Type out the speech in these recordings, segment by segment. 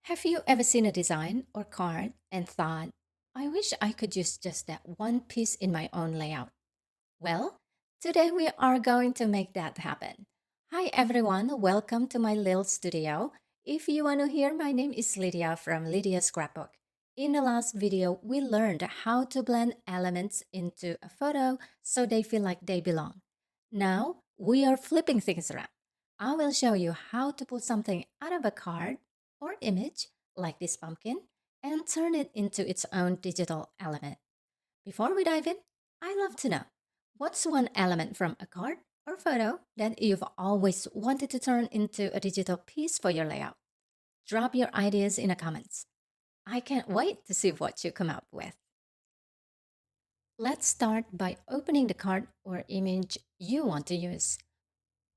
Have you ever seen a design or card and thought, I wish I could use just that one piece in my own layout? Well, today we are going to make that happen. Hi everyone, welcome to my little studio. If you want to hear, my name is Lydia from Lydia's Scrapbook. In the last video, we learned how to blend elements into a photo so they feel like they belong. Now, we are flipping things around. I will show you how to pull something out of a card or image, like this pumpkin, and turn it into its own digital element. Before we dive in, I'd love to know, what's one element from a card or photo that you've always wanted to turn into a digital piece for your layout? Drop your ideas in the comments. I can't wait to see what you come up with. Let's start by opening the card or image you want to use.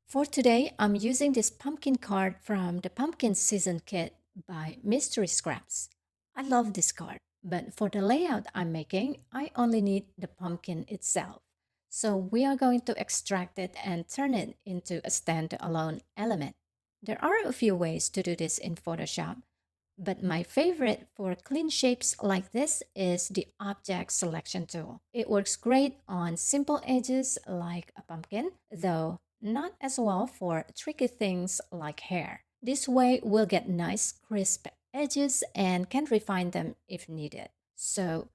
For today, I'm using this pumpkin card from the Pumpkin Season Kit by Mystery Scraps. I love this card, but for the layout I'm making, I only need the pumpkin itself. So we are going to extract it and turn it into a standalone element. There are a few ways to do this in Photoshop, but my favorite for clean shapes like this is the Object Selection tool. It works great on simple edges like a pumpkin, though not as well for tricky things like hair. This way we'll get nice crisp edges and can refine them if needed. So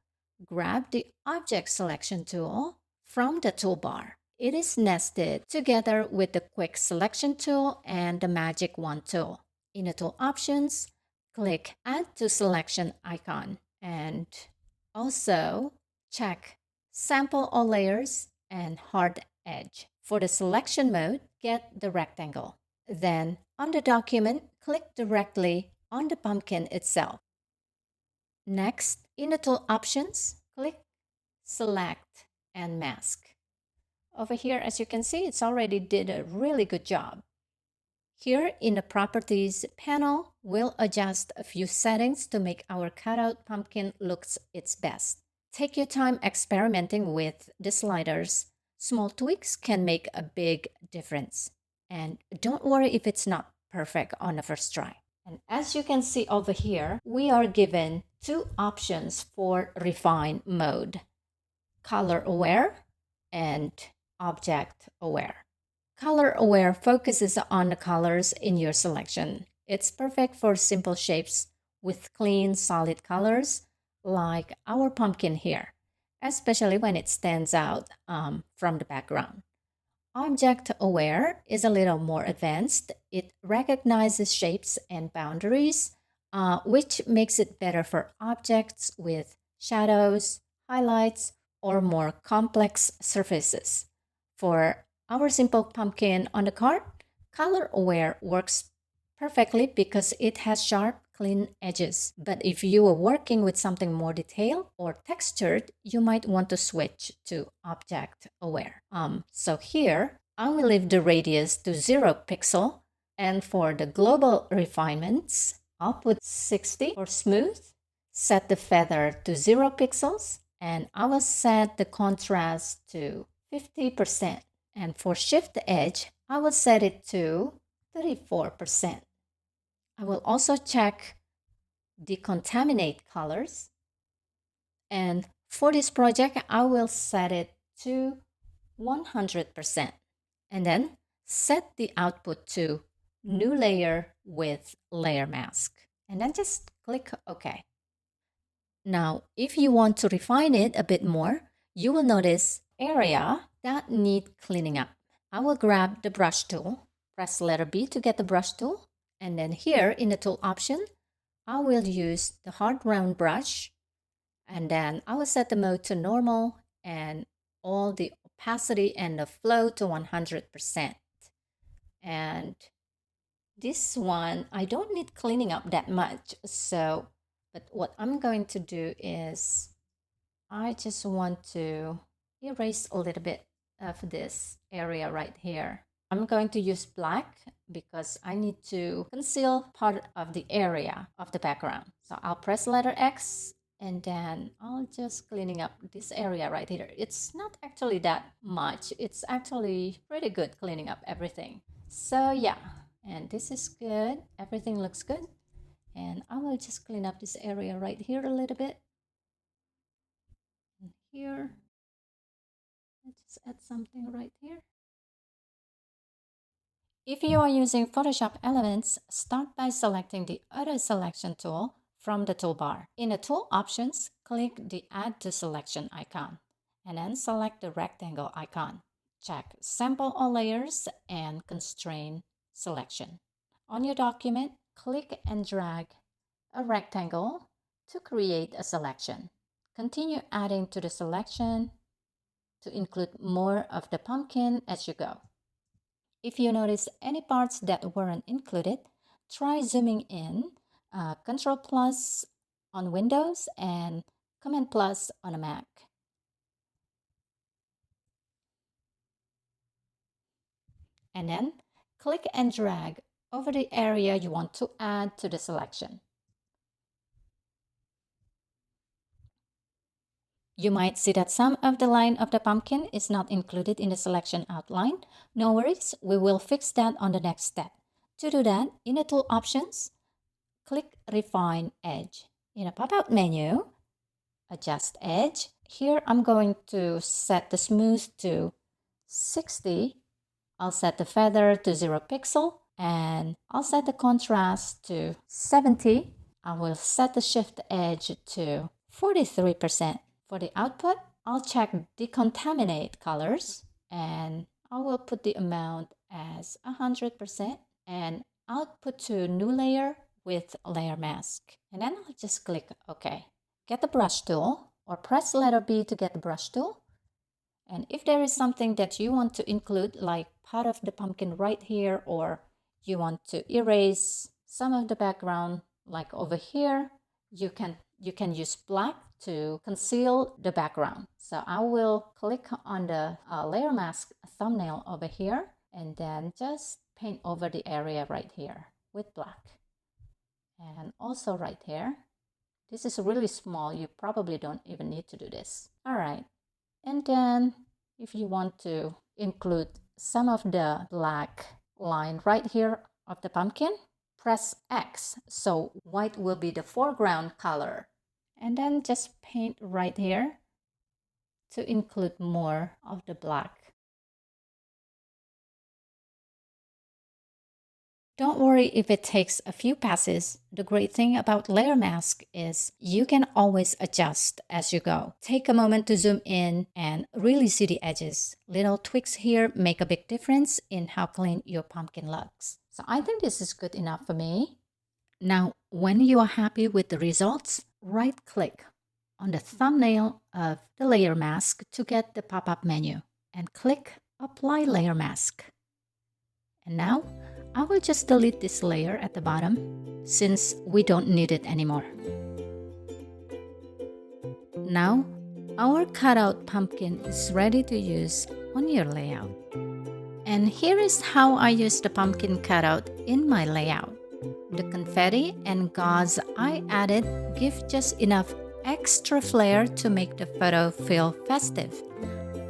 grab the Object Selection tool from the toolbar. It is nested together with the Quick Selection tool and the Magic Wand tool. In the tool options, click Add to Selection icon and also check Sample All Layers and Hard Edge. For the selection mode, get the rectangle. Then on the document, click directly on the pumpkin itself. Next, in the tool options, click Select and Mask. Over here, as you can see, it's already did a really good job. Here in the Properties panel, we'll adjust a few settings to make our cutout pumpkin look its best. Take your time experimenting with the sliders. Small tweaks can make a big difference. And don't worry if it's not perfect on the first try. And as you can see over here, we are given two options for refine mode: color aware and object aware. Color Aware focuses on the colors in your selection. It's perfect for simple shapes with clean, solid colors like our pumpkin here, especially when it stands out from the background. Object Aware is a little more advanced. It recognizes shapes and boundaries, which makes it better for objects with shadows, highlights, or more complex surfaces. For our simple pumpkin on the card, Color Aware works perfectly because it has sharp, clean edges. But if you are working with something more detailed or textured, you might want to switch to Object Aware. So here, I will leave the radius to 0 pixel. And for the global refinements, I'll put 60 for smooth, set the feather to 0 pixels, and I will set the contrast to 50%. And for shift edge, I will set it to 34%. I will also check decontaminate colors. And for this project, I will set it to 100%. And then set the output to new layer with layer mask. And then just click OK. Now, if you want to refine it a bit more, you will notice area that need cleaning up. I will grab the brush tool, press letter B to get the brush tool, and then here in the tool option, I will use the hard round brush, and then I will set the mode to normal and all the opacity and the flow to 100%. And this one, I don't need cleaning up that much, but what I'm going to do is I just want to erase a little bit of this area right here. I'm going to use black because I need to conceal part of the area of the background. So I'll press letter X and then I'll just cleaning up this area right here. It's not actually that much. It's actually pretty good cleaning up everything. So yeah, and this is good. Everything looks good. And I will will just clean up this area right here a little bit. And here, let's just add something right here. If you are using Photoshop Elements, start by selecting the Auto Selection tool from the toolbar. In the Tool Options, click the Add to Selection icon, and then select the rectangle icon. Check Sample All Layers and Constrain Selection. On your document, click and drag a rectangle to create a selection. Continue adding to the selection to include more of the pumpkin as you go. If you notice any parts that weren't included, try zooming in, Control plus on Windows and Command plus on a Mac. And then click and drag over the area you want to add to the selection. You might see that some of the line of the pumpkin is not included in the selection outline. No worries, we will fix that on the next step. To do that, in the Tool Options, click Refine Edge. In a pop-out menu, Adjust Edge. Here I'm going to set the smooth to 60. I'll set the feather to 0 pixel, and I'll set the contrast to 70. I will set the shift edge to 43%. For the output, I'll check Decontaminate Colors, and I will put the amount as 100%, and output to New Layer with Layer Mask. And then I'll just click OK. Get the brush tool, or press letter B to get the brush tool. And if there is something that you want to include, like part of the pumpkin right here, or you want to erase some of the background, like over here, you can use black to conceal the background. So I will click on the layer mask thumbnail over here, and then just paint over the area right here with black. And also right here. This is really small. You probably don't even need to do this. All right. And then if you want to include some of the black line right here of the pumpkin, press X. So white will be the foreground color. And then just paint right here to include more of the black. Don't worry if it takes a few passes. The great thing about layer mask is you can always adjust as you go. Take a moment to zoom in and really see the edges. Little tweaks here make a big difference in how clean your pumpkin looks. So I think this is good enough for me. Now, when you are happy with the results, right-click on the thumbnail of the layer mask to get the pop-up menu and click Apply Layer Mask. And now, I will just delete this layer at the bottom since we don't need it anymore. Now, our cutout pumpkin is ready to use on your layout. And here is how I use the pumpkin cutout in my layout. The confetti and gauze I added give just enough extra flair to make the photo feel festive.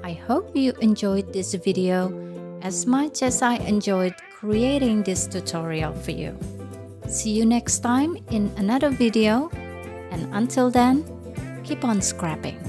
I hope you enjoyed this video as much as I enjoyed creating this tutorial for you. See you next time in another video, and until then, keep on scrapping.